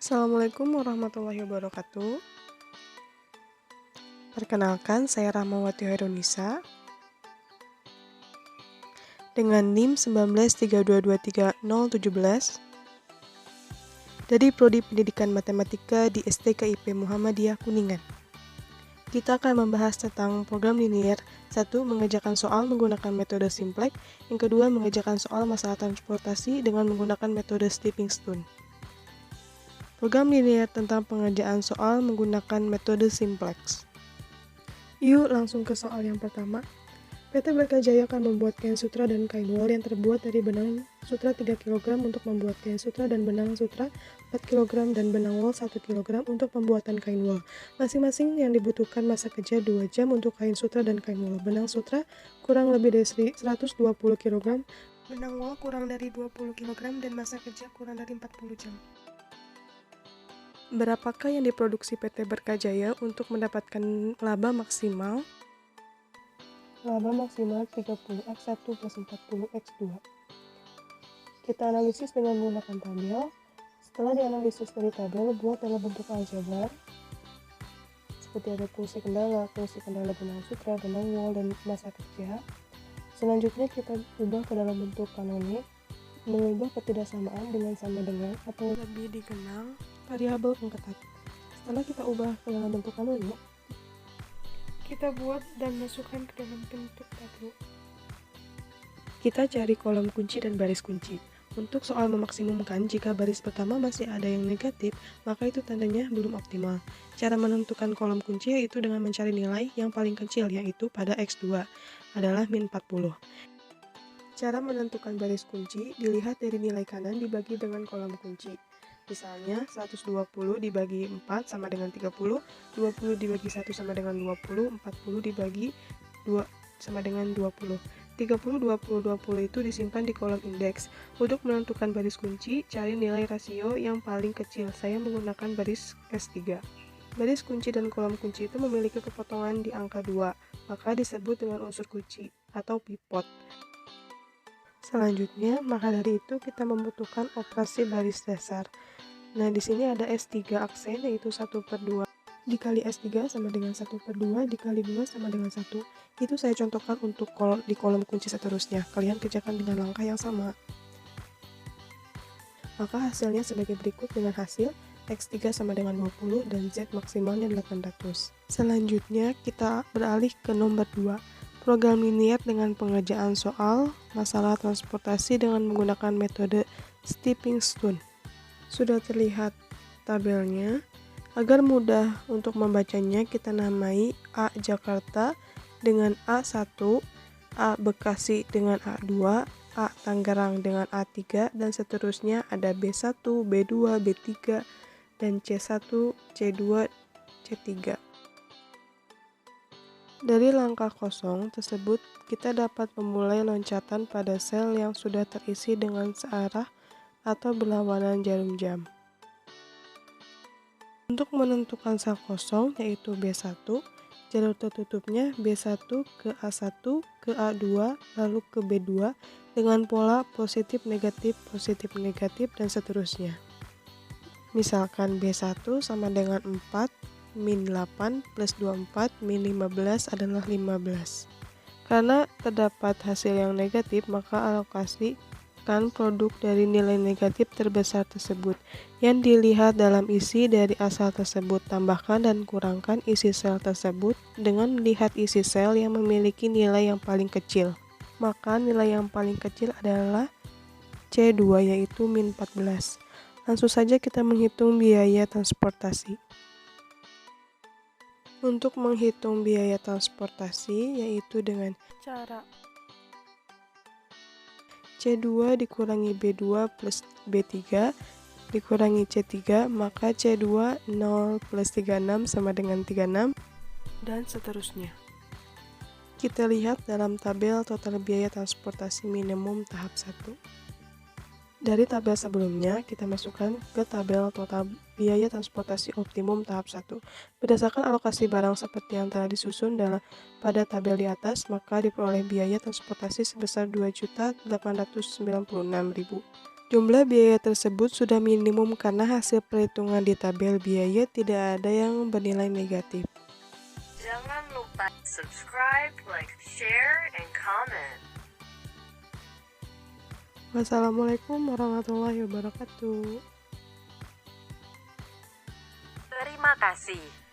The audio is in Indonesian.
Assalamualaikum warahmatullahi wabarakatuh. Perkenalkan, saya Rahmawati Hoirunisa dengan NIM 1932230017 dari Prodi Pendidikan Matematika di STKIP Muhammadiyah Kuningan. Kita akan membahas tentang program linier. 1. Mengerjakan soal menggunakan metode simplex. Yang kedua, mengerjakan soal masalah transportasi dengan menggunakan metode stepping stone. Program linier tentang pengerjaan soal menggunakan metode simplex. Yuk langsung ke soal yang pertama. PT Berkah Jaya akan membuat kain sutra dan kain wol yang terbuat dari benang sutra 3 kg untuk membuat kain sutra dan benang sutra 4 kg dan benang wol 1 kg untuk pembuatan kain wol. Masing-masing yang dibutuhkan masa kerja 2 jam untuk kain sutra dan kain wol. Benang sutra kurang lebih dari 120 kg, benang wol kurang dari 20 kg dan masa kerja kurang dari 40 jam. Berapakah yang diproduksi PT Berkah Jaya untuk mendapatkan laba maksimal? Laba maksimal 30x1 plus 40x2. Kita analisis dengan menggunakan tabel. Setelah dianalisis dari tabel, buat dalam bentuk aljabar. Seperti ada fungsi kendala benang sutra, benang wol, dan masa kerja. Selanjutnya kita ubah ke dalam bentuk kanonik, mengubah ketidaksamaan dengan sama dengan atau lebih dikenal variabel pengketat. Setelah kita ubah ke dalam bentuk kanonik, kita buat dan masukkan ke dalam bentuk tabel. Kita cari kolom kunci dan baris kunci. Untuk soal memaksimumkan, jika baris pertama masih ada yang negatif, maka itu tandanya belum optimal. Cara menentukan kolom kunci yaitu dengan mencari nilai yang paling kecil, yaitu pada X2 adalah min 40. Cara menentukan baris kunci dilihat dari nilai kanan dibagi dengan kolom kunci. Misalnya 120 dibagi 4 sama dengan 30, 20 dibagi 1 sama dengan 20, 40 dibagi 2 sama dengan 20. 30, 20, 20 itu disimpan di kolom indeks. Untuk menentukan baris kunci, cari nilai rasio yang paling kecil. Saya menggunakan baris S3. Baris kunci dan kolom kunci itu memiliki kepotongan di angka 2, maka disebut dengan unsur kunci atau pivot. Selanjutnya, maka dari itu kita membutuhkan operasi baris dasar. Nah, di sini ada S3 aksen, yaitu 1/2 dikali S3 sama dengan 1/2 dikali 2 sama dengan 1. Itu saya contohkan untuk di kolom kunci seterusnya. Kalian kerjakan dengan langkah yang sama. Maka hasilnya sebagai berikut dengan hasil X3 sama dengan 20 dan Z maksimalnya 800. Selanjutnya, kita beralih ke nomor 2. Program linier dengan pengerjaan soal masalah transportasi dengan menggunakan metode stepping stone. Sudah terlihat tabelnya. Agar mudah untuk membacanya, kita namai A Jakarta dengan A1, A Bekasi dengan A2, A Tangerang dengan A3, dan seterusnya ada B1, B2, B3, dan C1, C2, C3. Dari langkah kosong tersebut, kita dapat memulai loncatan pada sel yang sudah terisi dengan searah atau berlawanan jarum jam. Untuk menentukan sel kosong yaitu B1, jalur tertutupnya B1 ke A1 ke A2 lalu ke B2 dengan pola positif negatif dan seterusnya. Misalkan B1 sama dengan 4 min 8 plus 24 min 15 adalah 15. Karena terdapat hasil yang negatif, maka alokasi produk dari nilai negatif terbesar tersebut yang dilihat dalam isi dari asal tersebut. Tambahkan dan kurangkan isi sel tersebut dengan melihat isi sel yang memiliki nilai yang paling kecil. Maka nilai yang paling kecil adalah C2 yaitu min 14. Langsung saja kita menghitung biaya transportasi. Untuk menghitung biaya transportasi yaitu dengan cara C2 dikurangi B2 plus B3 dikurangi C3, maka C2 0 plus 36 sama dengan 36, dan seterusnya. Kita lihat dalam tabel total biaya transportasi minimum tahap 1. Dari tabel sebelumnya, kita masukkan ke tabel total biaya transportasi optimum tahap 1. Berdasarkan alokasi barang seperti yang telah disusun pada tabel di atas, maka diperoleh biaya transportasi sebesar 2.896.000. Jumlah biaya tersebut sudah minimum karena hasil perhitungan di tabel biaya tidak ada yang bernilai negatif. Jangan lupa subscribe, like, share, and comment. Wassalamualaikum warahmatullahi wabarakatuh. Terima kasih.